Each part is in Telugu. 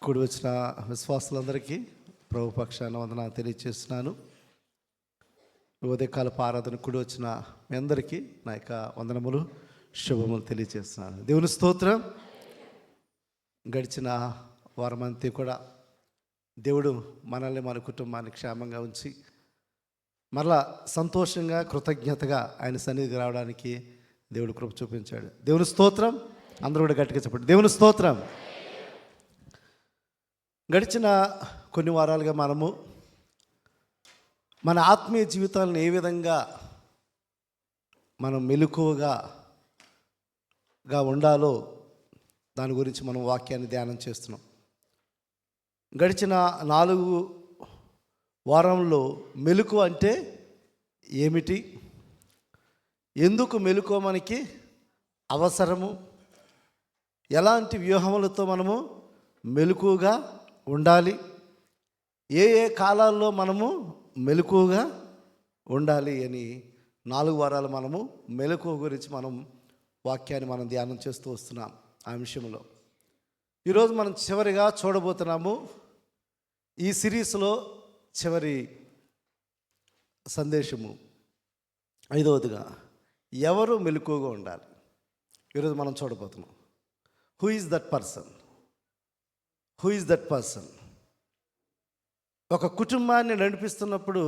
కూడి వచ్చిన విశ్వాసులందరికీ ప్రభు పక్షాన వందనాలు తెలియజేస్తున్నాను. ఉదయకాలపు ఆరాధన కూడి వచ్చిన మీ అందరికీ నా యొక్క వందనములు, శుభములు తెలియజేస్తున్నాను. దేవుని స్తోత్రం. గడిచిన వారమంతా కూడా దేవుడు మనల్ని, మన కుటుంబాన్ని క్షేమంగా ఉంచి మరలా సంతోషంగా, కృతజ్ఞతగా ఆయన సన్నిధికి రావడానికి దేవుడు కృప చూపించాడు. దేవుని స్తోత్రం. అందరూ కూడా గట్టిగా చెప్పండి, దేవుని స్తోత్రం. గడిచిన కొన్ని వారాలుగా మనము మన ఆత్మీయ జీవితాలను ఏ విధంగా మనం మెలకువగా ఉండాలో దాని గురించి మనం వాక్యాన్ని ధ్యానం చేస్తున్నాం. గడిచిన 4 వారంలో మెలకువ అంటే ఏమిటి, ఎందుకు మెలకువ మనకి అవసరము, ఎలాంటి వ్యూహములతో మనము మెలకువగా ఉండాలి, ఏ కాలాల్లో మనము మెలకువగా ఉండాలి అని 4 వారాలు మనము మెలకువ గురించి మనం వాక్యాన్ని మనం ధ్యానం చేస్తూ వస్తున్నాం. ఆ విషయంలో ఈరోజు మనం చివరిగా చూడబోతున్నాము. ఈ సిరీస్లో చివరి సందేశము 5వదిగా ఎవరు మెలకువగా ఉండాలి. ఈరోజు మనం చూడబోతున్నాం. Who is that person? Who is that person? ఒక కుటుంబాన్ని నడిపిస్తున్నప్పుడు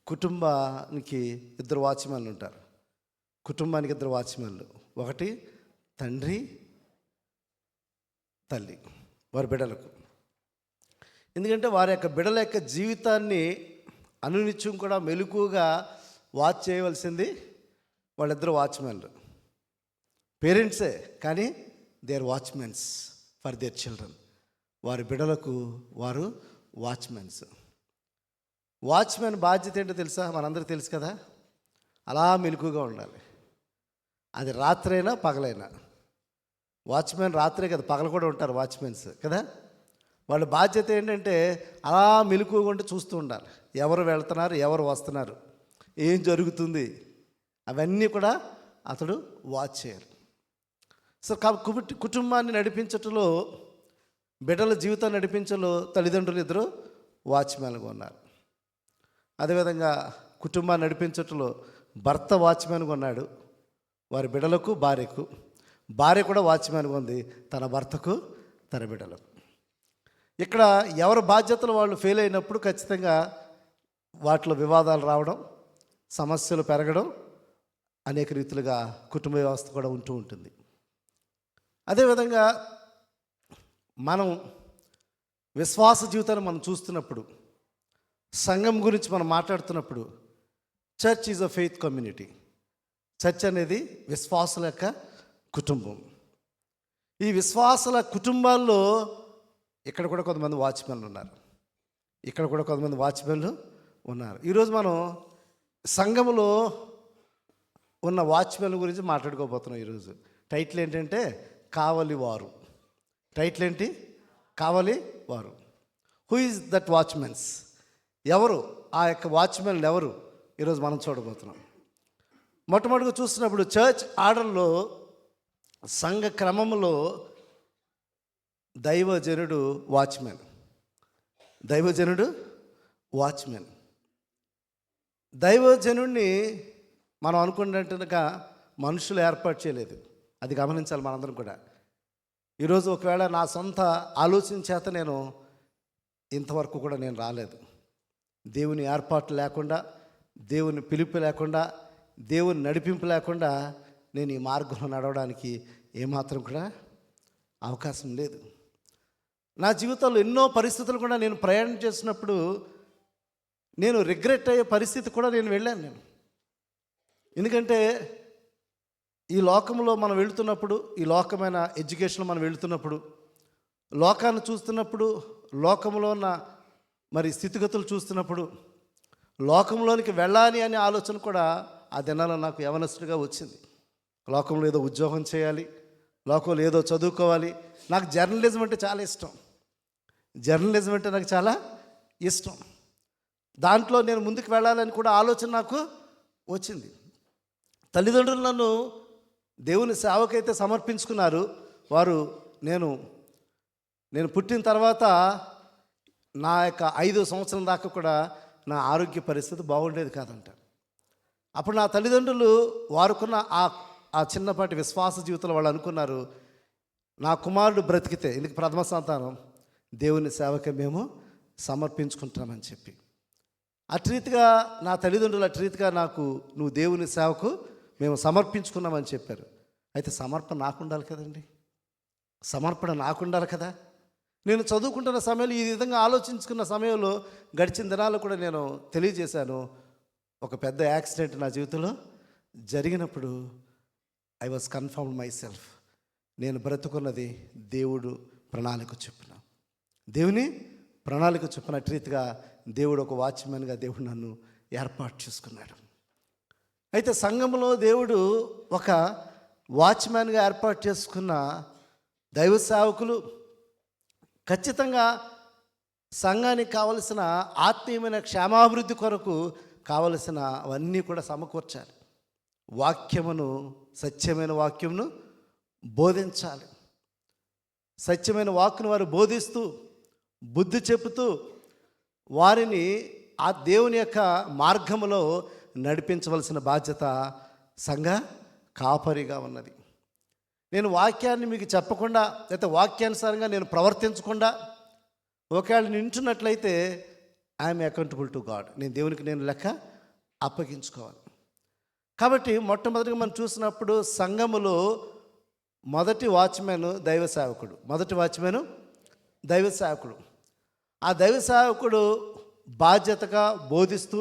కుటుంబానికి 2 వాచ్మెన్లు ఉంటారు. కుటుంబానికి 2 వాచ్మెన్లు, ఒకటి తండ్రి, తల్లి, వారి బిడ్డలకు. ఎందుకంటే వారి యొక్క బిడ్డల యొక్క జీవితాన్ని అనునిత్యం కూడా మెలకువగా వాచ్ చేయవలసింది వాళ్ళిద్దరు వాచ్మెన్లు. పేరెంట్సే, కానీ they are watchmens for their children. వారి బిడ్డలకు వారు వాచ్మెన్స్. వాచ్మెన్ బాధ్యత ఏంటో తెలుసా? మనందరికీ తెలుసు కదా. అలా మెలకువగా ఉండాలి. అది రాత్రైనా పగలైనా. వాచ్మెన్ రాత్రే కదా, పగలు కూడా ఉంటారు వాచ్మెన్స్ కదా. వాళ్ళ బాధ్యత ఏంటంటే అలా మెలకువగా ఉంటే చూస్తూ ఉండాలి. ఎవరు వెళ్తున్నారు, ఎవరు వస్తున్నారు, ఏం జరుగుతుంది, అవన్నీ కూడా అతడు వాచ్ చేయాలి. సో కుటుంబాన్ని నడిపించటంలో, బిడ్డల జీవితాన్ని నడిపించలో తల్లిదండ్రులు 2 వాచ్మెన్గా ఉన్నారు. అదేవిధంగా కుటుంబాన్ని నడిపించటంలో భర్త వాచ్మెన్గా ఉన్నాడు, వారి బిడ్డలకు, భార్యకు. భార్య కూడా వాచ్మెన్గా ఉంది, తన భర్తకు, తన బిడ్డలకు. ఇక్కడ ఎవరి బాధ్యతలు వాళ్ళు ఫెయిల్ అయినప్పుడు ఖచ్చితంగా వాటిలో వివాదాలు రావడం, సమస్యలు పెరగడం, అనేక రీతులుగా కుటుంబ వ్యవస్థ కూడా ఉంటూ ఉంటుంది. అదేవిధంగా మనం విశ్వాస జీవితాన్ని మనం చూస్తున్నప్పుడు, సంఘం గురించి మనం మాట్లాడుతున్నప్పుడు, church is a faith community. Church అనేది విశ్వాసుల యొక్క కుటుంబం. ఈ విశ్వాసుల కుటుంబాల్లో ఇక్కడ కూడా కొంతమంది వాచ్మెన్లు ఉన్నారు, ఇక్కడ కూడా కొంతమంది వాచ్మెన్లు ఉన్నారు. ఈరోజు మనం సంఘములో ఉన్న వాచ్మెన్ల గురించి మాట్లాడుకోబోతున్నాం. ఈరోజు టైటిల్ ఏంటంటే కావలి వారు. టైటిల్ ఏంటి? కావలి వారు. Who is that watchmens? ఎవరు ఆ యొక్క వాచ్మెన్లు? ఎవరు? ఈరోజు మనం చూడబోతున్నాం. మొట్టమొదటిగా చూస్తున్నప్పుడు చర్చ్ ఆర్డర్లో, సంఘ క్రమంలో దైవజనుడు వాచ్మెన్. దైవజనుడు వాచ్మెన్. దైవజనుడిని మనం అనుకున్నట్టుగా మనుషులు ఏర్పాటు చేయలేదు. అది గమనించాలి మనందరం కూడా. ఈరోజు ఒకవేళ నా సొంత ఆలోచన చేత నేను ఇంతవరకు కూడా నేను రాలేదు. దేవుని ఏర్పాటు లేకుండా, దేవుని పిలుపు లేకుండా, దేవుని నడిపింపు లేకుండా నేను ఈ మార్గంలో నడవడానికి ఏమాత్రం కూడా అవకాశం లేదు. నా జీవితంలో ఎన్నో పరిస్థితులు కూడా నేను ప్రయాణం చేసినప్పుడు నేను రిగ్రెట్ అయ్యే పరిస్థితి కూడా నేను వెళ్ళాను. ఎందుకంటే ఈ లోకంలో మనం వెళుతున్నప్పుడు, ఈ లోకమైన ఎడ్యుకేషన్లో మనం వెళుతున్నప్పుడు, లోకాన్ని చూస్తున్నప్పుడు, లోకంలో ఉన్న మరి స్థితిగతులు చూస్తున్నప్పుడు, లోకంలోనికి వెళ్ళాలి అనే ఆలోచన కూడా ఆ దినాల్లో నాకు యవనస్తుడిగా వచ్చింది. లోకంలో ఏదో ఉద్యోగం చేయాలి, లోకంలో ఏదో చదువుకోవాలి. నాకు జర్నలిజం అంటే చాలా ఇష్టం. జర్నలిజం అంటే నాకు చాలా ఇష్టం. దాంట్లో నేను ముందుకు వెళ్ళాలని కూడా ఆలోచన నాకు వచ్చింది. తల్లిదండ్రులు నన్ను దేవుని సేవకైతే సమర్పించుకున్నారు. వారు నేను నేను పుట్టిన తర్వాత నా యొక్క 5 సంవత్సరం దాకా కూడా నా ఆరోగ్య పరిస్థితి బాగుండేది కాదంట. అప్పుడు నా తల్లిదండ్రులు వారుకున్న ఆ చిన్నపాటి విశ్వాస జీవితంలో వాళ్ళు అనుకున్నారు, నా కుమారుడు బ్రతికితే, ఇందుకు ప్రథమ సంతానం, దేవుని సేవకే మేము సమర్పించుకుంటామని చెప్పి. అట్రీతిగా నా తల్లిదండ్రులు అట్రీతిగా నాకు, నువ్వు దేవుని సేవకు మేము సమర్పించుకున్నామని చెప్పారు. అయితే సమర్పణ నాకు ఉండాలి కదండి, సమర్పణ నాకు ఉండాలి కదా. నేను చదువుకుంటున్న సమయంలో ఈ విధంగా ఆలోచించుకున్న సమయంలో గడిచిన దినాలు కూడా నేను తెలియజేశాను. ఒక పెద్ద యాక్సిడెంట్ నా జీవితంలో జరిగినప్పుడు I was confirmed my self, నేను బ్రతుకున్నది దేవుడు ప్రణాళిక చొప్పున, దేవుని ప్రణాళిక చొప్పున రీతిగా దేవుడు ఒక వాచ్మెన్గా దేవుడు నన్ను ఏర్పాటు చేసుకున్నాడు. అయితే సంఘంలో దేవుడు ఒక వాచ్మెన్గా ఏర్పాటు చేసుకున్న దైవ సేవకులు ఖచ్చితంగా సంఘానికి కావలసిన ఆత్మీయమైన క్షేమాభివృద్ధి కొరకు కావలసిన అవన్నీ కూడా సమకూర్చాలి. వాక్యమును, సత్యమైన వాక్యమును బోధించాలి. సత్యమైన వాక్కును వారు బోధిస్తూ బుద్ధి చెబుతూ వారిని ఆ దేవుని యొక్క మార్గములో నడిపించవలసిన బాధ్యత సంఘ కాపరిగా ఉన్నది. నేను వాక్యాన్ని మీకు చెప్పకుండా, లేకపోతే వాక్యానుసారంగా నేను ప్రవర్తించకుండా ఒకవేళ నింటున్నట్లయితే ఐఎమ్ అకౌంటబుల్ టు గాడ్, నేను దేవునికి నేను లెక్క అప్పగించుకోవాలి. కాబట్టి మొట్టమొదటిగా మనం చూసినప్పుడు సంఘములో మొదటి వాచ్మెన్ దైవ సేవకుడు, మొదటి వాచ్మెన్ దైవ సేవకుడు. ఆ దైవ సేవకుడు బాధ్యతగా బోధిస్తూ,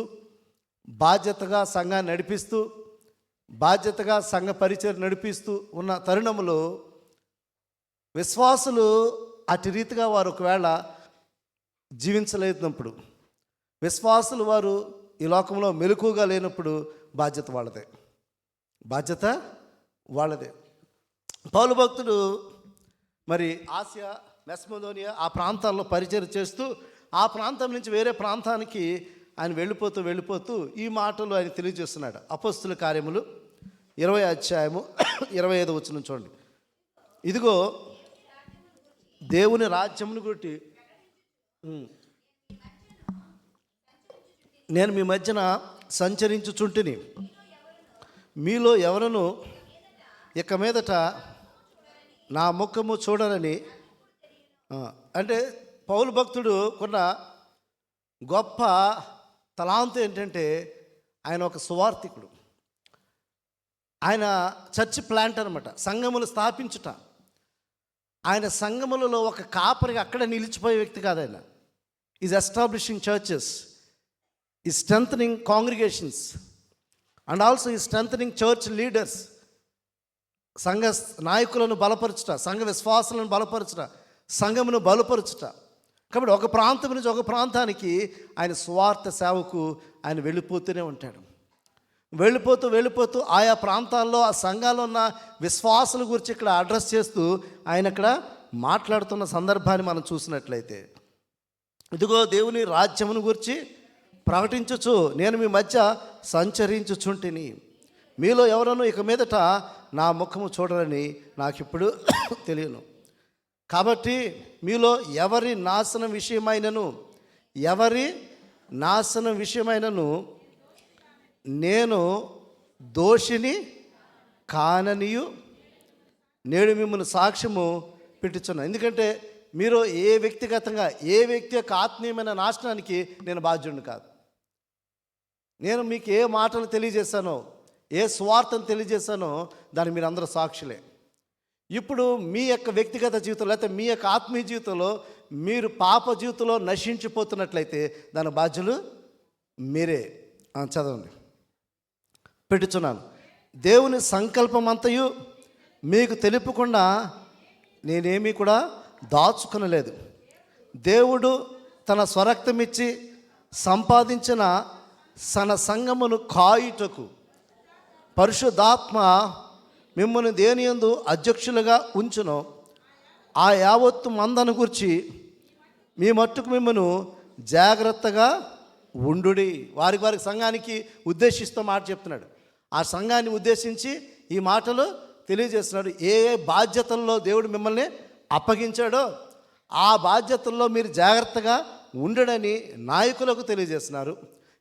బాధ్యతగా సంఘాన్ని నడిపిస్తూ, బాధ్యతగా సంఘ పరిచయం నడిపిస్తూ ఉన్న తరుణములో విశ్వాసులు అటు రీతిగా వారు ఒకవేళ జీవించలేనప్పుడు, విశ్వాసులు వారు ఈ లోకంలో మెలకుగా లేనప్పుడు బాధ్యత వాళ్ళదే, బాధ్యత వాళ్ళదే. పౌలు భక్తుడు మరి ఆసియా, మెస్మోదోనియా ఆ ప్రాంతాల్లో పరిచయం చేస్తూ ఆ ప్రాంతం నుంచి వేరే ప్రాంతానికి ఆయన వెళ్ళిపోతూ ఈ మాటలు ఆయన తెలియజేస్తున్నాడు. అపొస్తలుల కార్యములు 20వ అధ్యాయము 25వ వచనం చూడండి. ఇదిగో దేవుని రాజ్యమును గురించి నేను మీ మధ్యన సంచరించుచుంటిని, మీలో ఎవరను ఇక మీదట నా ముఖము చూడరని. అంటే పౌలు భక్తుడు కొన్న గొప్ప తలాంతు ఏంటంటే ఆయన ఒక సువార్థికుడు, ఆయన చర్చ్ ప్లాంట్ అనమాట, సంఘములు స్థాపించుట. ఆయన సంఘములలో ఒక కాపరిగా అక్కడ నిలిచిపోయే వ్యక్తి కాదు. ఆయన ఈజ్ ఎస్టాబ్లిషింగ్ చర్చెస్, ఈ స్ట్రెంథనింగ్ కాంగ్రిగేషన్స్ అండ్ ఆల్సో ఈ స్ట్రెంథనింగ్ చర్చ్ లీడర్స్. సంఘ నాయకులను బలపరచుట, సంఘ విశ్వాసాలను బలపరచుట, సంఘమును బలపరచుట. కాబట్టి ఒక ప్రాంతం నుంచి ఒక ప్రాంతానికి ఆయన సువార్త సేవకు ఆయన వెళ్ళిపోతూనే ఉంటాడు. వెళ్ళిపోతూ ఆయా ప్రాంతాల్లో ఆ సంఘాల్లో ఉన్న విశ్వాసుల గురించి ఇక్కడ అడ్రస్ చేస్తూ ఆయన ఇక్కడ మాట్లాడుతున్న సందర్భాన్ని మనం చూసినట్లయితే, ఇదిగో దేవుని రాజ్యమును గురించి ప్రకటించుచు నేను మీ మధ్య సంచరించుచుంటిని, మీలో ఎవరనూ ఇక మీదట నా ముఖము చూడరని నాకు ఇప్పుడు తెలియను. కాబట్టి మీలో ఎవరి నాశనం విషయమైనను నేను దోషిని కాననియు నేడు మిమ్మల్ని సాక్ష్యము పెట్టుచున్నాను. ఎందుకంటే మీరు ఏ వ్యక్తి యొక్క ఆత్మీయమైన నాశనానికి నేను బాధ్యుడిని కాదు. నేను మీకు ఏ మాటలు తెలియజేశానో, ఏ స్వార్థను తెలియజేశానో దానికి మీరు అందరూ సాక్షులే. ఇప్పుడు మీ యొక్క వ్యక్తిగత జీవితంలో లేకపోతే మీ యొక్క ఆత్మీయ జీవితంలో మీరు పాప జీవితంలో నశించిపోతున్నట్లయితే దాని బాధ్యులు మీరే. చదవండి. పెట్టుచున్నాను, దేవుని సంకల్పం అంతయు మీకు తెలుపకుండా నేనేమీ కూడా దాచుకొనలేదు. దేవుడు తన స్వరక్తమిచ్చి సంపాదించిన తన సంఘమును కాయుటకు పరిశుద్ధాత్మ మిమ్మల్ని దేనియందు అధ్యక్షులుగా ఉంచును. ఆ యావత్తు మందను గురించి మీ మట్టుకు మిమ్మను జాగ్రత్తగా ఉండుడి. వారికి సంఘానికి ఉద్దేశిస్తూ మాట చెప్తున్నాడు. ఆ సంఘాన్ని ఉద్దేశించి ఈ మాటలు తెలియజేస్తున్నాడు. ఏ బాధ్యతల్లో దేవుడు మిమ్మల్ని అప్పగించాడో ఆ బాధ్యతల్లో మీరు జాగ్రత్తగా ఉండడని నాయకులకు తెలియజేస్తున్నారు.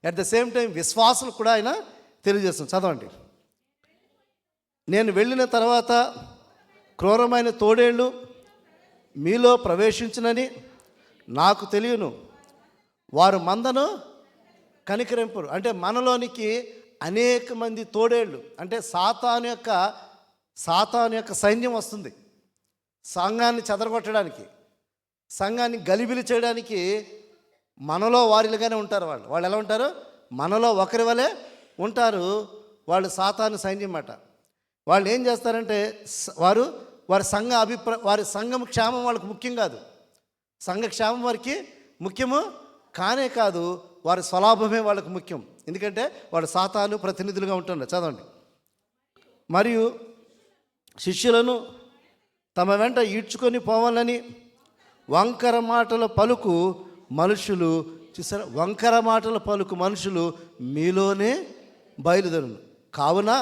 అట్ ద సేమ్ టైం విశ్వాసులకు కూడా ఆయన తెలియజేస్తున్నారు. చదవండి. నేను వెళ్ళిన తర్వాత క్రూరమైన తోడేళ్ళు మీలో ప్రవేశించునని నాకు తెలియను. వారు మందను కనికరింపరు. అంటే మనలోనికి అనేక మంది తోడేళ్ళు, అంటే సాతాను యొక్క సైన్యం వస్తుంది సంఘాన్ని చెదరగొట్టడానికి, సంఘాన్ని గలిబిలి చేయడానికి. మనలో వారిలుగానే ఉంటారు. వాళ్ళు ఎలా ఉంటారు? మనలో ఒకరి వలె ఉంటారు. వాళ్ళు సాతాను సైన్యం అట. వాళ్ళు ఏం చేస్తారంటే వారి సంఘం క్షేమం వాళ్ళకి ముఖ్యం కాదు. సంఘ క్షేమం వారికి ముఖ్యము కానే కాదు, వారి స్వలాభమే వాళ్ళకు ముఖ్యం. ఎందుకంటే వాళ్ళు సాతాను ప్రతినిధులుగా ఉంటున్నారు. చదవండి. మరియు శిష్యులను తమ వెంట ఈడ్చుకొని పోవాలని వంకర మాటల పలుకు మనుషులు, చూసారా, వంకర మాటల పలుకు మనుషులు మీలోనే బయలుదేరును. కావున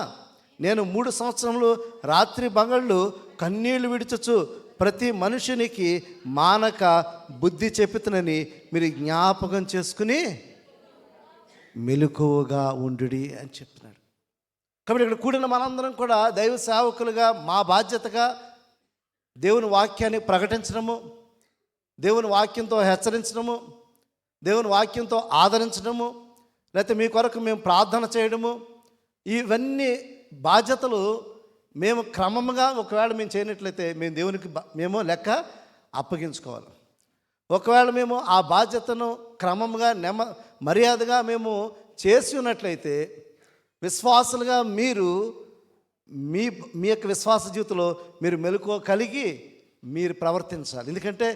నేను 3 సంవత్సరములు రాత్రి పగళ్ళు కన్నీళ్లు విడిచొచ్చు ప్రతి మనుషునికి మానక బుద్ధి చెప్పుతునని మీరు జ్ఞాపకం చేసుకుని మెలకువగా ఉండుడి అని చెప్తున్నాడు. కాబట్టి ఇక్కడ కూడిన మనందరం కూడా దైవ సేవకులుగా మా బాధ్యతగా దేవుని వాక్యాన్ని ప్రకటించడము, దేవుని వాక్యంతో హెచ్చరించడము, దేవుని వాక్యంతో ఆదరించడము, లేకపోతే మీ కొరకు మేము ప్రార్థన చేయడము, ఇవన్నీ బాధ్యతలు మేము క్రమంగా ఒకవేళ మేము చేయనట్లయితే మేము దేవునికి మేము లెక్క అప్పగించుకోవాలి. ఒకవేళ మేము ఆ బాధ్యతను క్రమంగా మర్యాదగా మేము చేసి ఉన్నట్లయితే విశ్వాసులుగా మీరు మీ యొక్క విశ్వాస జీవితంలో మీరు మెలకువ కలిగి మీరు ప్రవర్తించాలి. ఎందుకంటే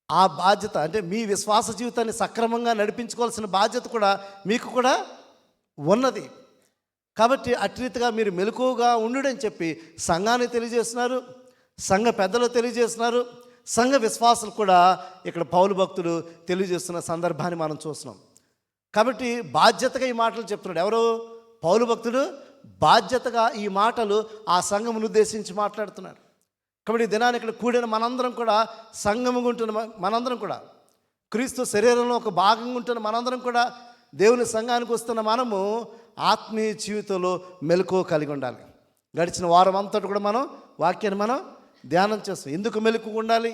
ఆ బాధ్యత, అంటే మీ విశ్వాస జీవితాన్ని సక్రమంగా నడిపించుకోవాల్సిన బాధ్యత కూడా మీకు కూడా ఉన్నది. కాబట్టి అట్రీతిగా మీరు మెలకువగా ఉండుడని చెప్పి సంఘాన్ని తెలియజేస్తున్నారు, సంఘ పెద్దలు తెలియజేస్తున్నారు, సంఘ విశ్వాసులు కూడా ఇక్కడ పౌలు భక్తులు తెలియజేస్తున్న సందర్భాన్ని మనం చూస్తున్నాం. కాబట్టి బాధ్యతగా ఈ మాటలు చెప్తున్నాడు. ఎవరు? పౌలు భక్తుడు బాధ్యతగా ఈ మాటలు ఆ సంఘమును ఉద్దేశించి మాట్లాడుతున్నారు. కాబట్టి ఈ దినాన్ని ఇక్కడ కూడిన మనందరం కూడా, సంఘముగా ఉంటున్న మనందరం కూడా, క్రీస్తు శరీరంలో ఒక భాగంగా ఉంటున్న మనందరం కూడా, దేవుని సంఘానికి వస్తున్న మనము ఆత్మీయ జీవితంలో మెలకువ కలిగి ఉండాలి. గడిచిన వారం అంతటి కూడా మనం వాక్యాన్ని మనం ధ్యానం చేస్తాం. ఎందుకు మెలకువగా ఉండాలి,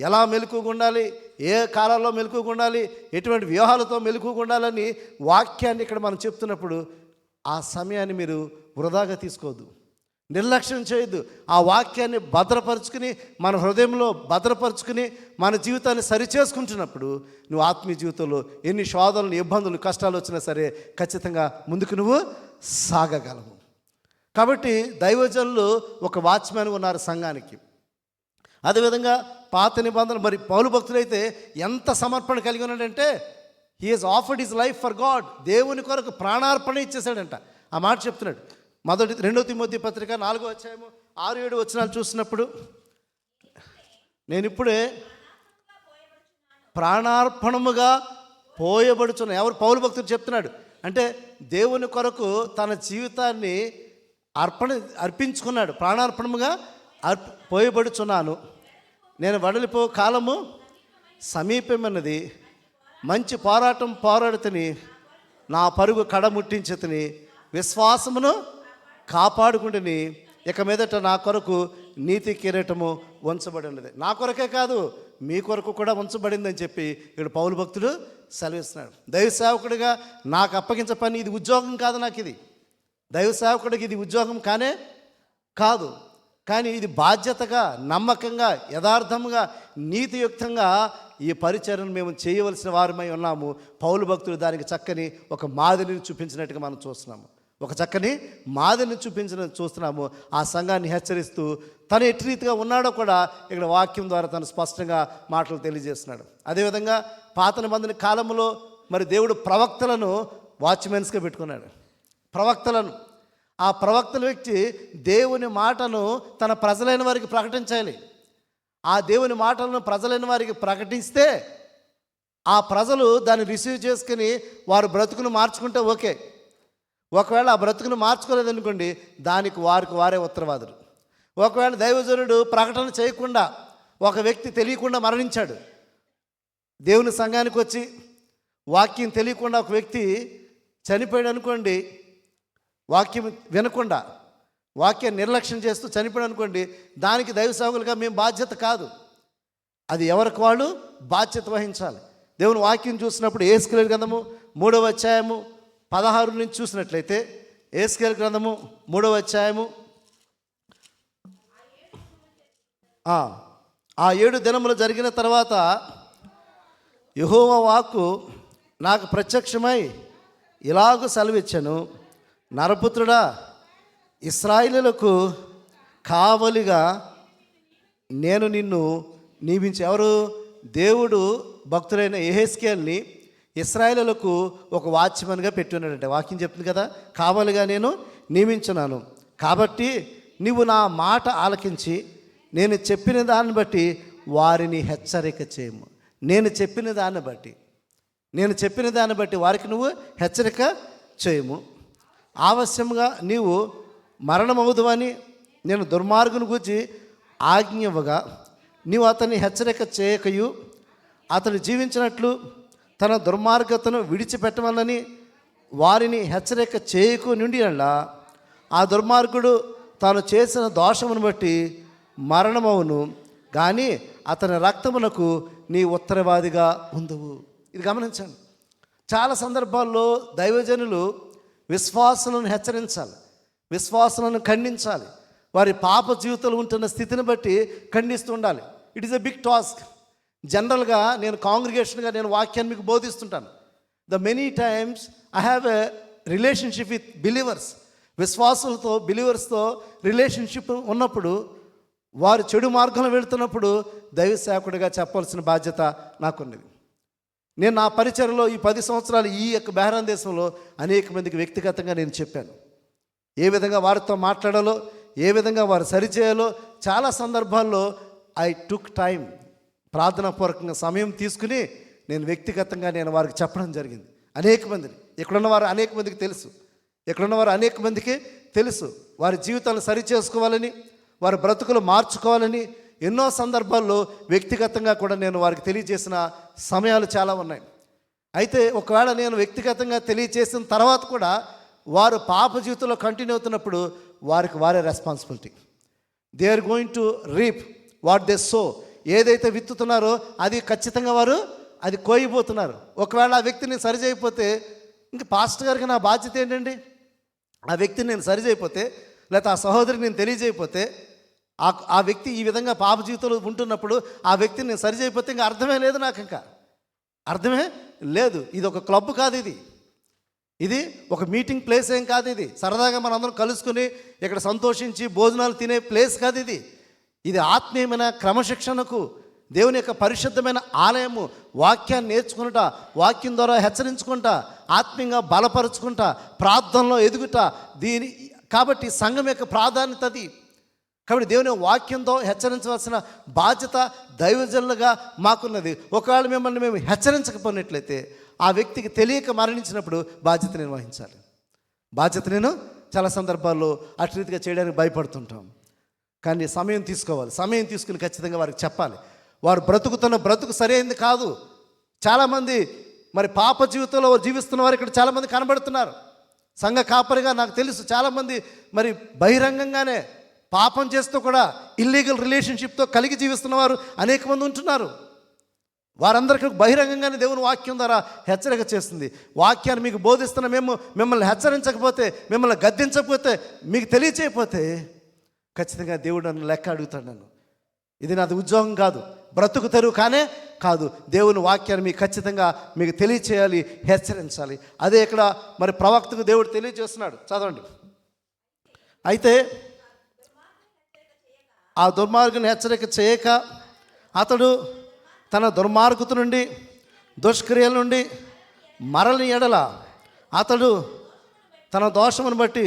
ఎలా మెలకువగా ఉండాలి, ఏ కాలాల్లో మెలకువగా ఉండాలి, ఎటువంటి వ్యూహాలతో మెలకువగా ఉండాలని వాక్యాన్ని ఇక్కడ మనం చెప్తున్నప్పుడు ఆ సమయాన్ని మీరు వృధాగా తీసుకోవద్దు, నిర్లక్ష్యం చేయొద్దు. ఆ వాక్యాన్ని భద్రపరుచుకుని మన హృదయంలో భద్రపరుచుకుని మన జీవితాన్ని సరిచేసుకుంటున్నప్పుడు నువ్వు ఆత్మీయ జీవితంలో ఎన్ని శోధనలు, ఇబ్బందులు, కష్టాలు వచ్చినా సరే ఖచ్చితంగా ముందుకు నువ్వు సాగగలవు. కాబట్టి దైవజనులు ఒక వాచ్మ్యాన్ ఉన్నారు సంఘానికి. అదేవిధంగా పాత నిబంధనలు మరి పౌలు భక్తులైతే ఎంత సమర్పణ కలిగి ఉన్నాడంటే he has offered his life for God. దేవుని కొరకు ప్రాణార్పణ ఇచ్చేసాడంట. ఆ మాట చెప్తున్నాడు. 2 తిమోతి పత్రిక 4వ అధ్యాయము 6-7 వచనాలు చూసినప్పుడు, నేను ఇప్పుడే ప్రాణార్పణముగా పోయబడుచున్నా. ఎవరు? పౌలు భక్తుడు చెప్తున్నాడు. అంటే దేవుని కొరకు తన జీవితాన్ని అర్పించుకున్నాడు. ప్రాణార్పణముగా పోయబడుచున్నాను. నేను వడలిపో కాలము సమీపమన్నది, మంచి పోరాటం పోరాడుతుని, నా పరుగు కడముట్టించుతుని, విశ్వాసమును కాపాడుకుంటుని, ఇక మీదట నా కొరకు నీతి కిరీటము ఉంచబడి ఉన్నది. నా కొరకే కాదు మీ కొరకు కూడా ఉంచబడిందని చెప్పి ఇక్కడ పౌలు భక్తుడు సెలవిస్తున్నాడు. దైవ సేవకుడిగా నాకు అప్పగించే పని ఇది ఉద్యోగం కాదు. నాకు ఇది దైవ సేవకుడికి ఇది ఉద్యోగం కానే కాదు. కానీ ఇది బాధ్యతగా, నమ్మకంగా, యథార్థంగా, నీతియుక్తంగా ఈ పరిచర్యను మేము చేయవలసిన వారమై ఉన్నాము. పౌలు భక్తుడు దానికి చక్కని ఒక మాదిరిని చూపించినట్టుగా మనం చూస్తున్నాము. ఒక చక్కని మాదిరిని చూస్తున్నాము. ఆ సంఘాన్ని హెచ్చరిస్తూ తను ఎట్టి రీతిగా ఉన్నాడో కూడా ఇక్కడ వాక్యం ద్వారా తను స్పష్టంగా మాటలు తెలియజేస్తున్నాడు. అదేవిధంగా పాత నిబంధన కాలంలో మరి దేవుడు ప్రవక్తలను వాచ్మెన్స్గా పెట్టుకున్నాడు. ప్రవక్తలను, ఆ ప్రవక్తల వ్యక్తి దేవుని మాటను తన ప్రజలైన వారికి ప్రకటించాలి. ఆ దేవుని మాటలను ప్రజలైన వారికి ప్రకటిస్తే ఆ ప్రజలు దాన్ని రిసీవ్ చేసుకుని వారు బ్రతుకును మార్చుకుంటే ఓకే. ఒకవేళ ఆ బ్రతుకును మార్చుకోలేదనుకోండి, దానికి వారికి వారే ఉత్తరవాదులు. ఒకవేళ దైవజనుడు ప్రకటన చేయకుండా ఒక వ్యక్తి తెలియకుండా మరణించాడు. దేవుని సంఘానికి వచ్చి వాక్యం తెలియకుండా ఒక వ్యక్తి చనిపోయాడు అనుకోండి, వాక్యం వినకుండా వాక్యాన్ని నిర్లక్ష్యం చేస్తూ చనిపోయాడు అనుకోండి, దానికి దైవ సేవకులుగా మేము బాధ్యత కాదు. అది ఎవరికి వాళ్ళు బాధ్యత వహించాలి. దేవుని వాక్యం చూసినప్పుడు యేసుకేలు గ్రంథము 3వ అధ్యాయము 16 నుంచి చూసినట్లయితే, యేసుకేలు గ్రంథము 3వ అధ్యాయము ఆ 7 దినములు జరిగిన తర్వాత యెహోవా వాక్కు నాకు ప్రత్యక్షమై ఇలాగూ సెలవిచ్చెను, నరపుత్రుడా, ఇశ్రాయేలులకు కావలిగా నేను నిన్ను నియమించి. ఎవరు? దేవుడు భక్తులైన యెహెజ్కేలుని ఇశ్రాయేలులకు ఒక వాచ్మెన్గా పెట్టున్నాడంటే వాక్యం చెప్తుంది కదా, కావలిగా నేను నియమించున్నాను. కాబట్టి నీవు నా మాట ఆలకించి నేను చెప్పిన దాన్ని బట్టి వారిని హెచ్చరిక చేయము. నేను చెప్పిన దాన్ని బట్టి వారికి నువ్వు హెచ్చరిక చేయము. ఆవశ్యంగా నీవు మరణమవుదువని నేను దుర్మార్గుని గురించి ఆజ్ఞ ఇవ్వగా నీవు అతన్ని హెచ్చరిక చేయకయు అతను జీవించినట్లు తన దుర్మార్గతను విడిచిపెట్టమని వారిని హెచ్చరిక చేయకు నుండి అలా ఆ దుర్మార్గుడు తాను చేసిన దోషమును బట్టి మరణమవును, కానీ అతని రక్తమునకు నీ ఉత్తరవాదిగా ఉందువు. ఇది గమనించండి. చాలా సందర్భాల్లో దైవజనులు విశ్వాసులను హెచ్చరించాలి, విశ్వాసులను ఖండించాలి, వారి పాప జీవితంలో ఉంటున్న స్థితిని బట్టి ఖండిస్తూ ఉండాలి. It is a big task. జనరల్గా నేను కాంగ్రిగేషన్గా నేను వాక్యాన్ని మీకు బోధిస్తుంటాను. The many times I have a relationship with believers. విశ్వాసులతో బిలీవర్స్తో రిలేషన్షిప్ ఉన్నప్పుడు వారు చెడు మార్గంలో వెళుతున్నప్పుడు దైవ సేవకుడిగా చెప్పాల్సిన బాధ్యత నాకున్నది. నేను నా పరిచర్లో ఈ 10 సంవత్సరాలు ఈ యొక్క బెహ్రాన్ దేశంలో అనేక మందికి వ్యక్తిగతంగా నేను చెప్పాను. ఏ విధంగా వారితో మాట్లాడాలో, ఏ విధంగా వారు సరిచేయాలో చాలా సందర్భాల్లో ఐ టుక్ టైం, ప్రార్థనాపూర్వకంగా సమయం తీసుకుని నేను వ్యక్తిగతంగా నేను వారికి చెప్పడం జరిగింది. అనేక మందిని, ఇక్కడున్నవారు అనేక మందికి తెలుసు, ఇక్కడున్నవారు అనేక మందికి తెలుసు వారి జీవితాలను సరిచేసుకోవాలని, వారి బ్రతుకులు మార్చుకోవాలని ఎన్నో సందర్భాల్లో వ్యక్తిగతంగా కూడా నేను వారికి తెలియజేసిన సమయాలు చాలా ఉన్నాయి. అయితే ఒకవేళ నేను వ్యక్తిగతంగా తెలియజేసిన తర్వాత కూడా వారు పాప జీవితంలో కంటిన్యూ అవుతున్నప్పుడు వారికి వారే responsibility. They are going to reap what they sow. ఏదైతే విత్తుతున్నారో అది ఖచ్చితంగా వారు అది కోయిపోతున్నారు. ఒకవేళ ఆ వ్యక్తిని సరిచేయకపోతే ఇంక పాస్టర్ గారికి నా బాధ్యత ఏంటండి? ఆ వ్యక్తిని నేను సరిచేయకపోతే, లేకపోతే ఆ సహోదరికి నేను తెలియజేయకపోతే, ఆ వ్యక్తి ఈ విధంగా పాప జీవితంలో ఉంటున్నప్పుడు ఆ వ్యక్తిని నేను సరిచేయకపోతే ఇంకా అర్థమే లేదు, నాకు ఇంకా అర్థమే లేదు. ఇది ఒక క్లబ్ కాదు, ఇది ఒక మీటింగ్ ప్లేస్ ఏం కాదు. ఇది సరదాగా మనందరం కలుసుకుని ఇక్కడ సంతోషించి భోజనాలు తినే ప్లేస్ కాదు. ఇది ఆత్మీయమైన క్రమశిక్షణకు దేవుని యొక్క పరిశుద్ధమైన ఆలయము. వాక్యాన్ని నేర్చుకుంటా, వాక్యం ద్వారా హెచ్చరించుకుంటా, ఆత్మీయంగా బలపరుచుకుంటా, ప్రార్థనలో ఎదుగుట. కాబట్టి సంఘం యొక్క ప్రాధాన్యత అది. కాబట్టి దేవుని వాక్యంతో హెచ్చరించవలసిన బాధ్యత దైవజనులుగా మాకున్నది. ఒకవేళ మిమ్మల్ని మేము హెచ్చరించకపోయినట్లయితే ఆ వ్యక్తికి తెలియక మరణించినప్పుడు బాధ్యత నేను వహించాలి. బాధ్యత నేను చాలా సందర్భాల్లో అటు రీతిగా చేయడానికి భయపడుతుంటాం. కానీ సమయం తీసుకోవాలి, సమయం తీసుకుని ఖచ్చితంగా వారికి చెప్పాలి. వారు బ్రతుకుతున్న బ్రతుకు సరైనది కాదు. చాలామంది మరి పాప జీవితంలో జీవిస్తున్న వారు ఇక్కడ చాలామంది కనబడుతున్నారు. సంఘ కాపరిగా నాకు తెలుసు చాలామంది మరి బహిరంగంగానే పాపం చేస్తూ కూడా ఇల్లీగల్ రిలేషన్షిప్తో కలిగి జీవిస్తున్నవారు అనేక మంది ఉంటున్నారు. వారందరికీ బహిరంగంగానే దేవుని వాక్యం ద్వారా హెచ్చరిక చేస్తుంది. వాక్యాన్ని మీకు బోధిస్తున్న మేము మిమ్మల్ని హెచ్చరించకపోతే, మిమ్మల్ని గద్దించకపోతే, మీకు తెలియచేయకపోతే ఖచ్చితంగా దేవుడు నన్ను లెక్క అడుగుతాడు. నన్ను ఇది నాది ఉద్యోగం కాదు, బ్రతుకు తెరువు కానే కాదు. దేవుని వాక్యాన్ని మీకు ఖచ్చితంగా మీకు తెలియచేయాలి, హెచ్చరించాలి. అదే ఇక్కడ మరి ప్రవక్తకు దేవుడు తెలియజేస్తున్నాడు. చదవండి. అయితే ఆ దుర్మార్గుని హెచ్చరిక చేయక అతడు తన దుర్మార్గత నుండి దుష్క్రియల నుండి మరలి ఎడల అతడు తన దోషమును బట్టి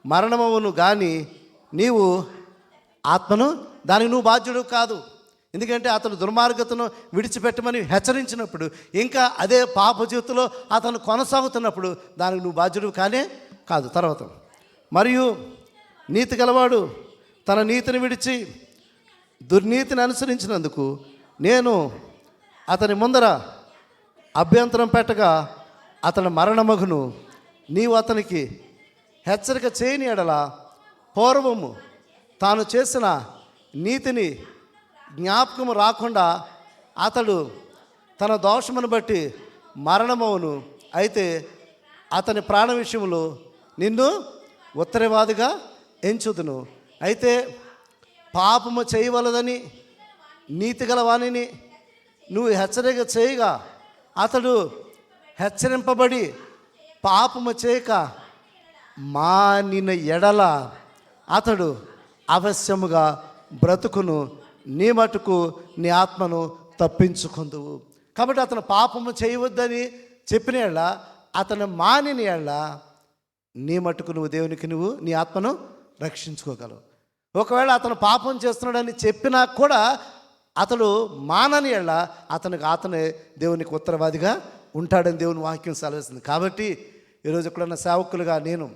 మరణమవును, కానీ నీవు ఆత్మను దానికి నువ్వు బాధ్యుడు కాదు. ఎందుకంటే అతను దుర్మార్గతను విడిచిపెట్టమని హెచ్చరించినప్పుడు ఇంకా అదే పాప జీవితంలో అతను కొనసాగుతున్నప్పుడు దానికి నువ్వు బాధ్యుడు కానే కాదు. తర్వాత మరియు నీతి గలవాడు తన నీతిని విడిచి దుర్నీతిని అనుసరించినందుకు నేను అతని ముందర అభ్యంతరం పెట్టగా అతని మరణమగును. నీవు అతనికి హెచ్చరిక చేయని ఎడల పూర్వము తాను చేసిన నీతిని జ్ఞాపకము రాకుండా అతడు తన దోషమును బట్టి మరణమవును. అయితే అతని ప్రాణ విషయంలో నిన్ను ఉత్తరవాదిగా ఎంచుదును. అయితే పాపము చేయవలదని నీతిగల వాణిని నువ్వు హెచ్చరిక చేయగా అతడు హెచ్చరింపబడి పాపము చేయక మానిన ఎడల అతడు అవశ్యముగా బ్రతుకును. నీ మటుకు నీ ఆత్మను తప్పించుకుందువు. కాబట్టి అతను పాపము చేయవద్దని చెప్పిన ఎడల, అతను మానిన ఎడల నీ మటుకు నువ్వు దేవునికి నువ్వు నీ ఆత్మను రక్షించుకోగలవు. ఒకవేళ అతను పాపం చేస్తున్నాడని చెప్పినా కూడా అతడు మానని ఎడల అతనే దేవునికి ఉత్తరవాదిగా ఉంటాడని దేవుని వాక్యం సెలవిస్తుంది. కాబట్టి ఈరోజు ఎక్కడున్న సేవకులుగా నేను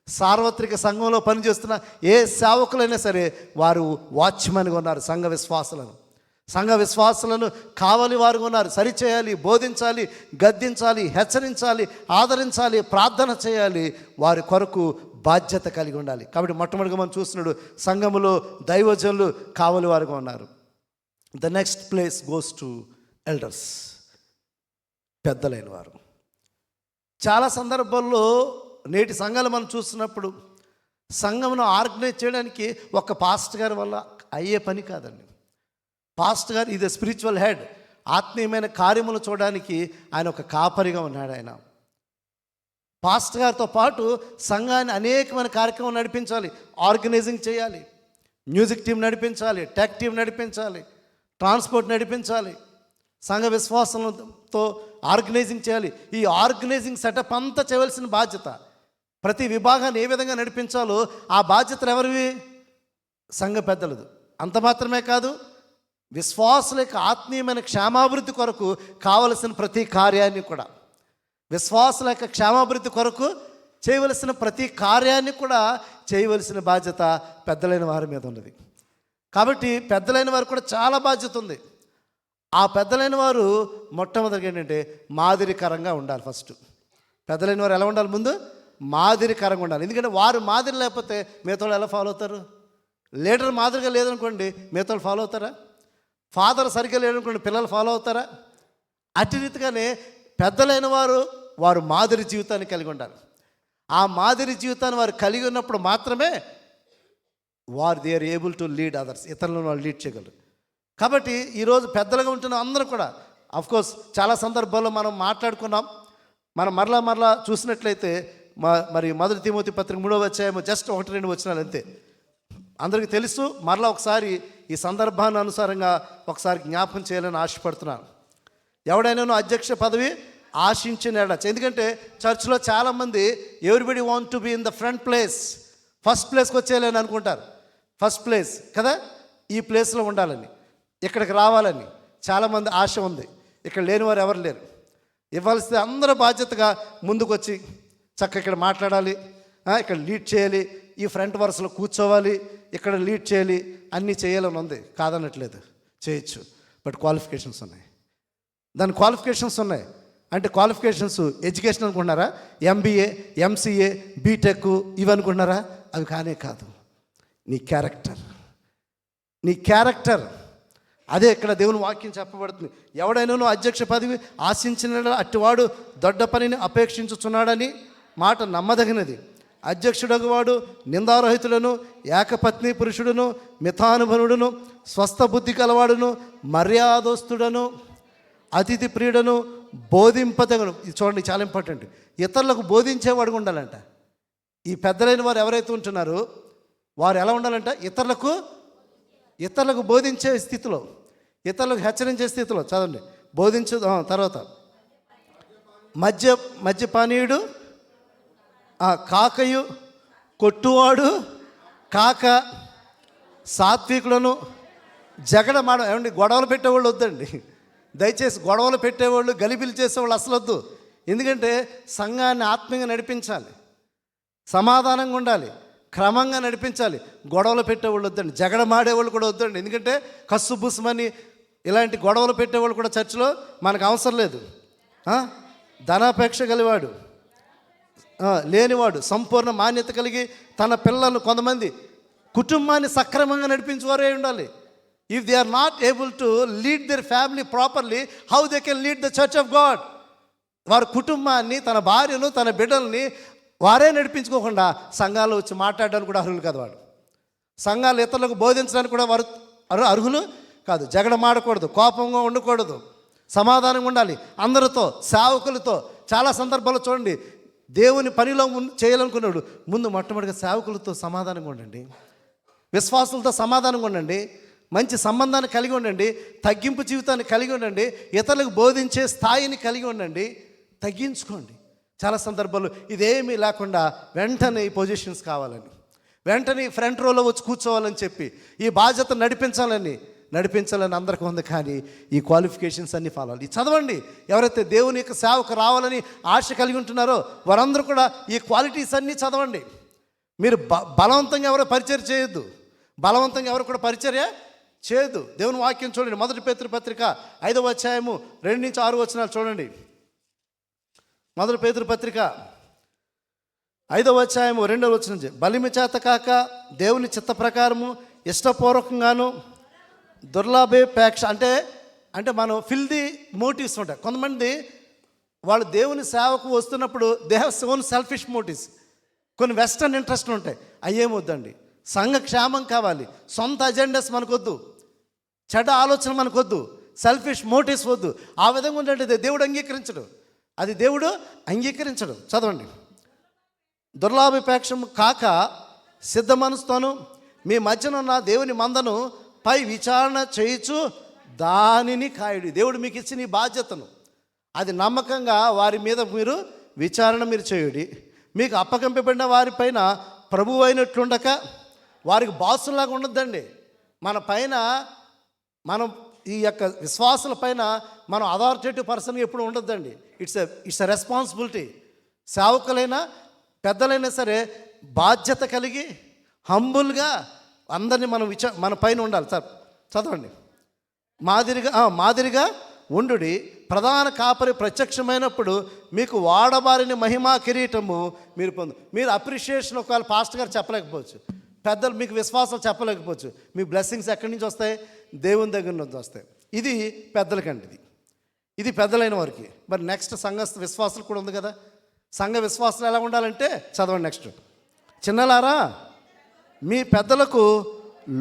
సార్వత్రిక సంఘంలో పనిచేస్తున్న ఏ సేవకులైనా సరే వారు వాచ్మెన్గా ఉన్నారు. సంఘ విశ్వాసులను కావలి వారుగా ఉన్నారు. సరిచేయాలి, బోధించాలి, గద్దించాలి, హెచ్చరించాలి, ఆదరించాలి, ప్రార్థన చేయాలి. వారి కొరకు బాధ్యత కలిగి ఉండాలి. కాబట్టి మొట్టమొదటిగా మనం చూస్తున్నాడు, సంఘములో దైవజనులు కావలి వారుగా ఉన్నారు. The next place goes to elders, పెద్దలైన వారు. చాలా సందర్భాల్లో నేటి సంఘాలు మనం చూస్తున్నప్పుడు సంఘమును ఆర్గనైజ్ చేయడానికి ఒక పాస్టర్ గారి వల్ల అయ్యే పని కాదండి. పాస్టర్ గారు ఇది స్పిరిచువల్ హెడ్. ఆత్మీయమైన కార్యములు చూడడానికి ఆయన ఒక కాపరిగా ఉన్నాడు. ఆయన పాస్టర్ గారితో పాటు సంఘాన్ని అనేకమైన కార్యక్రమాలు నడిపించాలి, ఆర్గనైజింగ్ చేయాలి, మ్యూజిక్ టీం నడిపించాలి, టెక్ టీం నడిపించాలి, ట్రాన్స్పోర్ట్ నడిపించాలి, సంఘ విశ్వాసంతో ఆర్గనైజింగ్ చేయాలి. ఈ ఆర్గనైజింగ్ సెటప్ అంతా చేయవలసిన బాధ్యత, ప్రతి విభాగాన్ని ఏ విధంగా నడిపించాలో ఆ బాధ్యతలు ఎవరివి? సంఘ పెద్దలది. అంత మాత్రమే కాదు, విశ్వాసుల యొక్క ఆత్మీయమైన క్షేమాభివృద్ధి కొరకు కావలసిన ప్రతి కార్యాన్ని కూడా, విశ్వాసుల యొక్క క్షేమాభివృద్ధి కొరకు చేయవలసిన ప్రతి కార్యాన్ని కూడా చేయవలసిన బాధ్యత పెద్దలైన వారి మీద ఉన్నది. కాబట్టి పెద్దలైన వారు కూడా చాలా బాధ్యత ఉంది. ఆ పెద్దలైన వారు మొట్టమొదటిగా ఏంటంటే మాదిరికరంగా ఉండాలి. ఫస్ట్ పెద్దలైన వారు ఎలా ఉండాలి? ముందు మాదిరికరంగా ఉండాలి. ఎందుకంటే వారు మాదిరి లేకపోతే మిగతా ఎలా ఫాలో అవుతారు? లీడర్ మాదిరిగా లేదనుకోండి, మిగతా ఫాలో అవుతారా? ఫాదర్ సరిగ్గా లేదనుకోండి, పిల్లలు ఫాలో అవుతారా? అట్టి రీతిగానే పెద్దలైన వారు మాదిరి జీవితాన్ని కలిగి ఉండాలి. ఆ మాదిరి జీవితాన్ని వారు కలిగి ఉన్నప్పుడు మాత్రమే they are able to lead others, ఇతరులను వాళ్ళు లీడ్ చేయగలరు. కాబట్టి ఈరోజు పెద్దలుగా ఉంటున్న అందరూ కూడా, అఫ్కోర్స్ చాలా సందర్భాల్లో మనం మాట్లాడుకున్నాం. మనం మరలా చూసినట్లయితే మరి 1 తిమోతి పత్రిక 3వ అధ్యాయం జస్ట్ 1-2 వచనాలు అంతే, అందరికీ తెలుసు. మరలా ఒకసారి ఈ సందర్భాన్ని అనుసారంగా ఒకసారి జ్ఞాపకం చేయాలని ఆశపడుతున్నాను. ఎవడైనా అధ్యక్ష పదవి ఆశించిన ఎందుకంటే చర్చ్లో చాలామంది everybody want to be in the front place, first ప్లేస్కి వచ్చేయాలని అనుకుంటారు. ఫస్ట్ ప్లేస్ కదా, ఈ ప్లేస్లో ఉండాలని, ఇక్కడికి రావాలని చాలామంది ఆశ ఉంది. ఇక్కడ లేని వారు ఎవరు లేరు. ఇవ్వాల్సింది అందరూ బాధ్యతగా ముందుకు వచ్చి చక్కగా ఇక్కడ మాట్లాడాలి, ఇక్కడ లీడ్ చేయాలి, ఈ ఫ్రంట్ వరుసలో కూర్చోవాలి, ఇక్కడ లీడ్ చేయాలి, అన్నీ చేయాలని ఉంది. కాదనట్లేదు, చేయొచ్చు. బట్ క్వాలిఫికేషన్స్ ఉన్నాయి, దాని క్వాలిఫికేషన్స్ ఉన్నాయి. అంటే క్వాలిఫికేషన్స్ ఎడ్యుకేషన్ అనుకుంటున్నారా? MBA, MCA, బీటెక్ ఇవి అనుకుంటున్నారా? అవి కానే కాదు. నీ క్యారెక్టర్ అదే ఇక్కడ దేవుని వాక్యం చెప్పబడుతుంది. ఎవడైనా అధ్యక్ష పదవి ఆశించిన అట్టివాడు దొడ్డ పనిని అపేక్షించుచున్నాడని మాట నమ్మదగినది. అధ్యక్షుడగువాడు నిందారహితులను, ఏకపత్ని పురుషుడును, మితానుభనుడును, స్వస్థ బుద్ధి కలవాడును, మర్యాదస్తుడను, అతిథి ప్రియుడను, బోధింపదగను. ఇది చూడండి, చాలా ఇంపార్టెంట్. ఇతరులకు బోధించేవాడు ఉండాలంట. ఈ పెద్దలైన వారు ఎవరైతే ఉంటున్నారో వారు ఎలా ఉండాలంట? ఇతరులకు బోధించే స్థితిలో, ఇతరులకు హెచ్చరించే స్థితిలో. చదవండి, బోధించు. తర్వాత మద్యపానీయుడు, కాకయు, కొట్టువాడు కాక, సాత్వికులను, ఏమండి గొడవలు పెట్టేవాళ్ళు వద్దండి. దయచేసి గొడవలు పెట్టేవాళ్ళు, గలిబిలు చేసేవాళ్ళు అసలు వద్దు. ఎందుకంటే సంఘాన్ని ఆత్మీయంగా నడిపించాలి, సమాధానంగా ఉండాలి, క్రమంగా నడిపించాలి. గొడవలు పెట్టేవాళ్ళు వద్దండి, జగడమాడేవాళ్ళు కూడా వద్దండి. ఎందుకంటే కస్సు బుస్మని ఇలాంటి గొడవలు పెట్టేవాళ్ళు కూడా చర్చిలో మనకు అవసరం లేదు. ధనాపేక్ష కలివాడు, లేనివాడు, సంపూర్ణ మాన్యత కలిగి తన పిల్లలను, కొంతమంది కుటుంబాన్ని సక్రమంగా నడిపించేవారే ఉండాలి. If they are not able to lead their family properly, how they can lead the church of God? వారి కుటుంబాన్ని, తన భార్యను, తన బిడ్డల్ని వారే నడిపించుకోకుండా సంఘాలు వచ్చి మాట్లాడడానికి కూడా అర్హులు కాదు. వాడు సంఘాలు ఇతరులకు బోధించడానికి కూడా వారు అర్హులు కాదు. జగడమాడకూడదు, కోపంగా ఉండకూడదు, సమాధానంగా ఉండాలి అందరితో, సేవకులతో. చాలా సందర్భాల్లో చూడండి, దేవుని పనిలో చేయాలనుకున్నాడు, ముందు మొట్టమొదటిగా సేవకులతో సమాధానంగా ఉండండి, విశ్వాసులతో సమాధానంగా ఉండండి, మంచి సంబంధాన్ని కలిగి ఉండండి, తగ్గింపు జీవితాన్ని కలిగి ఉండండి, ఇతరులకు బోధించే స్థాయిని కలిగి ఉండండి, తగ్గించుకోండి. చాలా సందర్భాలు ఇదేమీ లేకుండా వెంటనే ఈ పొజిషన్స్ కావాలని, వెంటనే ఫ్రంట్ రోలో వచ్చి కూర్చోవాలని చెప్పి, ఈ బాధ్యత నడిపించాలని అందరికీ ఉంది. కానీ ఈ క్వాలిఫికేషన్స్ అన్నీ ఫాలో అవ్వాలి. చదవండి. ఎవరైతే దేవుని యొక్క సేవకు రావాలని ఆశ కలిగి ఉంటున్నారో వారందరూ కూడా ఈ క్వాలిటీస్ అన్నీ చదవండి. మీరు బలవంతంగా ఎవరో పరిచర్య చేయొద్దు, బలవంతంగా ఎవరు కూడా పరిచర్య చేయొద్దు. దేవుని వాక్యం చూడండి, 1 పేతురు పత్రిక 5వ అధ్యాయము 2-6 వచనాలు చూడండి. 1 పేతురు పత్రిక 5వ అధ్యాయము 2వ వచనం, బలిమి చేత కాక దేవుని చిత్త ప్రకారము ఇష్టపూర్వకంగాను దుర్లాభేక్ష, అంటే మనం ఫిల్దీ మోటివ్స్ ఉంటాయి. కొంతమంది వాళ్ళు దేవుని సేవకు వస్తున్నప్పుడు they have own selfish motives, కొన్ని వెస్టర్న్ ఇంట్రెస్ట్లు ఉంటాయి. అయ్యేమొద్దండి. సంఘ క్షేమం కావాలి, సొంత అజెండాస్ మనకొద్దు, చెడ్డ ఆలోచన మనకొద్దు, సెల్ఫిష్ మోటివ్స్ వద్దు. ఆ విధంగా ఉంటే దేవుడు అంగీకరించడు, అది దేవుడు అంగీకరించడు. చదవండి. దుర్లాభాపేక్షము కాక సిద్ధ మనసుతోను మీ మధ్యన ఉన్న దేవుని మందను పై విచారణ చేయించు దానిని కాయుడి. దేవుడు మీకు ఇచ్చిన ఈ బాధ్యతను అది నమ్మకంగా వారి మీద మీరు విచారణ చేయుడి. మీకు అప్పగింపబడిన వారిపైన ప్రభువు అయినట్లుండక వారికి బాసులాగా ఉండొద్దండి. మన పైన మనం ఈ యొక్క విశ్వాసుల పైన మనం అథారిటేటివ్ పర్సన్ ఎప్పుడు ఉండొద్దండి. It's a responsibility. సేవకులైనా పెద్దలైనా సరే బాధ్యత కలిగి హంబుల్గా అందరినీ మనం మన పైన ఉండాలి. సార్ చదవండి. మాదిరిగా ఉండుడి. ప్రధాన కాపరి ప్రత్యక్షమైనప్పుడు మీకు వాడబారిన మహిమా కిరీటము మీరు మీరు అప్రిషియేషన్ ఒకవేళ పాస్టర్ గారు చెప్పలేకపోవచ్చు, పెద్దలు మీకు విశ్వాసం చెప్పలేకపోవచ్చు. మీ బ్లెస్సింగ్స్ ఎక్కడి నుంచి వస్తాయి? దేవుని దగ్గర నుంచి వస్తాయి. ఇది పెద్దలకండి, ఇది పెద్దలైన వారికి. మరి నెక్స్ట్ సంఘ విశ్వాసులు కూడా ఉంది కదా. సంఘ విశ్వాసాలు ఎలా ఉండాలంటే చదవండి నెక్స్ట్. చిన్నలారా మీ పెద్దలకు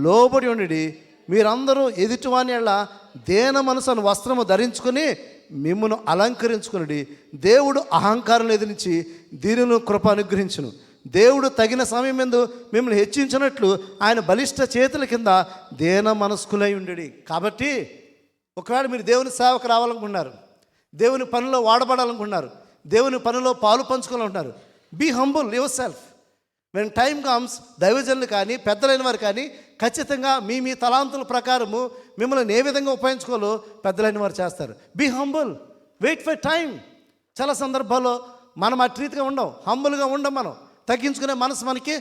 లోబడి ఉండి మీరందరూ ఎదుటివాని ఎళ్ళ దేన మనసును వస్త్రము ధరించుకొని మిమ్మును అలంకరించుకుని దేవుడు అహంకారం ఎదిరించి దీనిని కృప అనుగ్రహించును. దేవుడు తగిన సమయం ఎందు మిమ్మల్ని హెచ్చించినట్లు ఆయన బలిష్ట చేతుల కింద దేన మనస్కులై ఉండడి. కాబట్టి ఒకవేళ మీరు దేవుని సేవకు రావాలనుకుంటున్నారు, దేవుని పనిలో వాడబడాలనుకుంటున్నారు, దేవుని పనిలో పాలు పంచుకోవాలనుకుంటున్నారు, be humble yourself. When time comes దైవజనులు కానీ పెద్దలైన వారు కానీ ఖచ్చితంగా మీ తలాంతుల ప్రకారము మిమ్మల్ని ఏ విధంగా ఉపయోగించుకోవాలో పెద్దలైన వారు చేస్తారు. Be humble, wait for time. చాలా సందర్భాల్లో మనం అట్రీతిగా ఉండం, హంబుల్గా ఉండం, మనం తగ్గించుకునే మనసు మనకి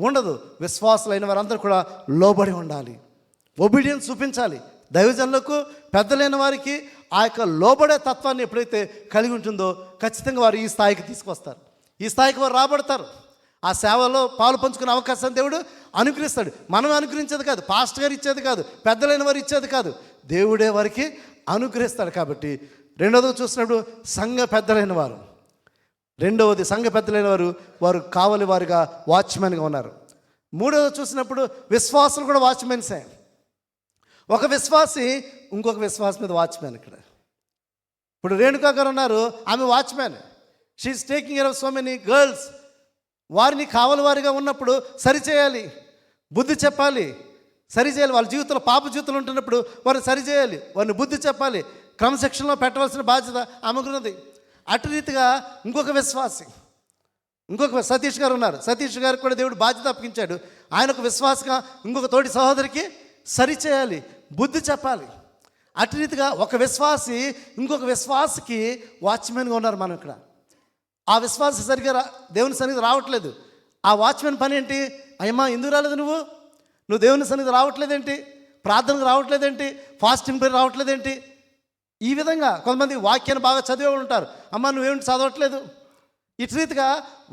ఉండదు. విశ్వాసులైన వారందరూ కూడా లోబడి ఉండాలి, ఒబీడియన్స్ చూపించాలి. దైవజనులకు పెద్దలైన వారికి ఆ యొక్క లోబడే తత్వాన్ని ఎప్పుడైతే కలిగి ఉంటుందో ఖచ్చితంగా వారు ఈ స్థాయికి తీసుకొస్తారు, ఈ స్థాయికి వారు రాబడతారు. ఆ సేవలో పాలు పంచుకునే అవకాశం దేవుడు అనుగ్రహిస్తాడు. మనం అనుగ్రహించేది కాదు, పాస్టర్ గారు ఇచ్చేది కాదు, పెద్దలైన వారు ఇచ్చేది కాదు, దేవుడే వారికి అనుగ్రహిస్తాడు. కాబట్టి రెండవది చూసినప్పుడు సంఘ పెద్దలైన వారు, సంఘ పెద్దలైన వారు కావలి వారుగా వాచ్మెన్గా ఉన్నారు. మూడవది చూసినప్పుడు విశ్వాసులు కూడా వాచ్మెన్సే. ఒక విశ్వాసి ఇంకొక విశ్వాసం మీద వాచ్మెన్. ఇప్పుడు రేణుకా గారు ఉన్నారు, ఆమె watchmen. She is taking care of so many girls. వారిని కావలి వారిగా ఉన్నప్పుడు సరిచేయాలి, బుద్ధి చెప్పాలి, సరిచేయాలి. వాళ్ళ జీవితంలో పాప జీవితంలో ఉంటున్నప్పుడు వారిని సరిచేయాలి, వారిని బుద్ధి చెప్పాలి, క్రమశిక్షణలో పెట్టవలసిన బాధ్యత ఆమెకున్నది. అటు రీతిగా ఇంకొక విశ్వాసి, సతీష్ గారు ఉన్నారు. సతీష్ గారికి కూడా దేవుడు బాధ్యత అప్పగించాడు. ఆయన ఒక విశ్వాసగా ఇంకొక తోటి సహోదరికి సరిచేయాలి, బుద్ధి చెప్పాలి. అటు రీతిగా ఒక విశ్వాసి ఇంకొక విశ్వాసకి వాచ్మెన్గా ఉన్నారు. మనం ఇక్కడ ఆ విశ్వాస సరిగ్గా దేవుని సన్నిధి రావట్లేదు. ఆ వాచ్మెన్ పని ఏంటి? అయ్యమ్మా ఎందుకు రాలేదు నువ్వు దేవుని సన్నిధి రావట్లేదేంటి, ప్రార్థనకు రావట్లేదేంటి, ఫాస్టింగ్ పేరు రావట్లేదేంటి? ఈ విధంగా కొంతమంది వాక్యాన్ని బాగా చదివే ఉంటారు, అమ్మ నువ్వేమిటి చదవట్లేదు. ఇటు రీతిగా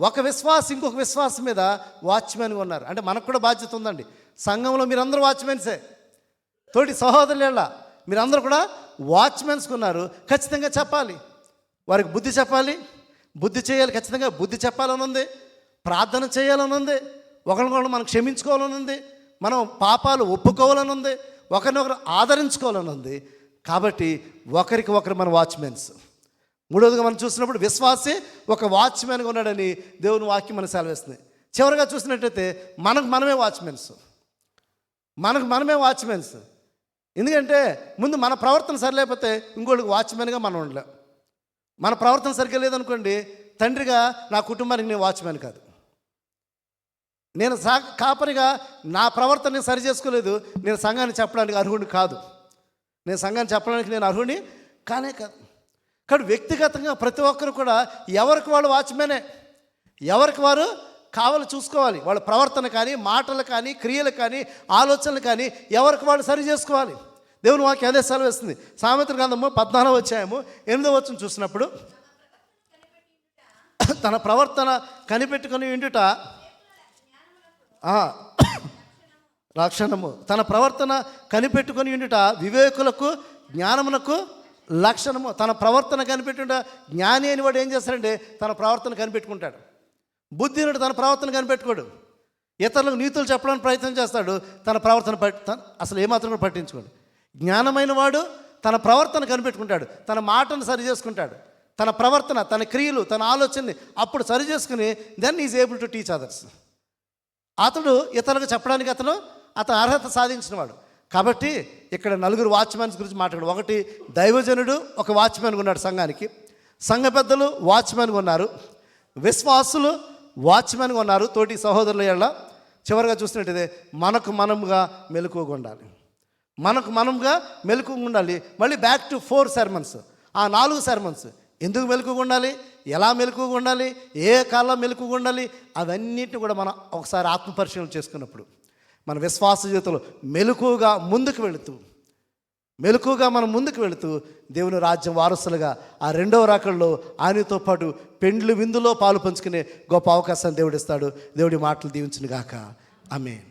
ఒక విశ్వాసం ఇంకొక విశ్వాసం మీద వాచ్మెన్గా ఉన్నారు. అంటే మనకు కూడా బాధ్యత ఉందండి. సంఘంలో మీరందరూ వాచ్మెన్సే, తోటి సహోదరుల మీరందరూ కూడా వాచ్మెన్స్గా ఉన్నారు. ఖచ్చితంగా చెప్పాలి, వారికి బుద్ధి చెప్పాలి, బుద్ధి చేయాలి, ఖచ్చితంగా బుద్ధి చెప్పాలని ఉంది, ప్రార్థన చేయాలని ఉంది, ఒకరినొకరు మనం క్షమించుకోవాలని ఉంది, మనం పాపాలు ఒప్పుకోవాలని ఉంది, ఒకరినొకరు ఆదరించుకోవాలని ఉంది. కాబట్టి ఒకరికి ఒకరు మన వాచ్మెన్స్. మూడవదిగా మనం చూసినప్పుడు విశ్వాసే ఒక వాచ్మెన్గా ఉన్నాడని దేవుని వాక్యం మనకు సెలవిస్తుంది. చివరిగా చూసినట్టయితే మనకు మనమే వాచ్మెన్స్. ఎందుకంటే ముందు మన ప్రవర్తన సరిలేకపోతే ఇంకోటికి వాచ్మెన్గా మనం ఉండలేం. మన ప్రవర్తన సరిగ్గా లేదనుకోండి, తండ్రిగా నా కుటుంబానికి నేను వాచ్మెన్ కాదు. నేను కాపరిగా నా ప్రవర్తన నేను సరి చేసుకోలేదు, నేను సంఘాన్ని చెప్పడానికి అర్హుడిని కాదు. నేను సంఘాన్ని చెప్పడానికి నేను అర్హుడిని కానే కాదు. కాబట్టి వ్యక్తిగతంగా ప్రతి ఒక్కరు కూడా ఎవరికి వాళ్ళు వాచ్మెనే, ఎవరికి వారు కావాలి చూసుకోవాలి. వాళ్ళ ప్రవర్తన కానీ, మాటలు కానీ, క్రియలు కానీ, ఆలోచనలు కానీ ఎవరికి వాళ్ళు సరి చేసుకోవాలి. దేవుని వాక్యం అదే సెలవిస్తుంది. సామెతల గ్రంథము 14వ అధ్యాయము 8వ వచనం చూసినప్పుడు, తన ప్రవర్తన కనిపెట్టుకొని ఉండుట లక్షణము. తన ప్రవర్తన కనిపెట్టుకొని ఉండుట వివేకులకు జ్ఞానమునకు లక్షణము. తన ప్రవర్తన కనిపెట్టుంట జ్ఞాని అని వాడు ఏం చేస్తాడంటే తన ప్రవర్తన కనిపెట్టుకుంటాడు. బుద్ధినుడు తన ప్రవర్తన కనిపెట్టుకోడు, ఇతరులకు నీతులు చెప్పడానికి ప్రయత్నం చేస్తాడు, తన ప్రవర్తన అసలు ఏమాత్రం కూడా పట్టించుకోడు. జ్ఞానమైన వాడు తన ప్రవర్తన కనిపెట్టుకుంటాడు, తన మాటను సరి చేసుకుంటాడు, తన ప్రవర్తన, తన క్రియలు, తన ఆలోచనని అప్పుడు సరి చేసుకుని then is able to teach others. అతడు ఇతరులకు చెప్పడానికి అతను అర్హత సాధించిన వాడు. కాబట్టి ఇక్కడ నలుగురు వాచ్మెన్స్ గురించి మాట్లాడు. ఒకటి దైవజనుడు ఒక వాచ్మెన్గా ఉన్నాడు సంఘానికి, సంఘ పెద్దలు వాచ్మెన్గా ఉన్నారు, విశ్వాసులు వాచ్మెన్గా ఉన్నారు తోటి సహోదరుల ఏళ్ళ. చివరిగా చూసినట్టయితే మనకు మనముగా మెలకువగా ఉండాలి, మళ్ళీ బ్యాక్ టు 4 sermons. ఆ 4 sermons ఎందుకు మెలకువగా ఉండాలి, ఎలా మెలకువగా ఉండాలి, ఏ కాలంలో మెలకువగా ఉండాలి, అవన్నిటిని కూడా మనం ఒకసారి ఆత్మపరిశీలన చేసుకున్నప్పుడు మన విశ్వాస జీవితంలో మెలకువగా మనం ముందుకు వెళుతూ దేవుని రాజ్యం వారసులుగా ఆ 2వ రాకడలో ఆయనతో పాటు పెండ్లి విందులో పాలు పంచుకునే గొప్ప అవకాశాన్ని దేవుడిస్తాడు. దేవుడి మాటలు దీవించును గాక. ఆమేన్.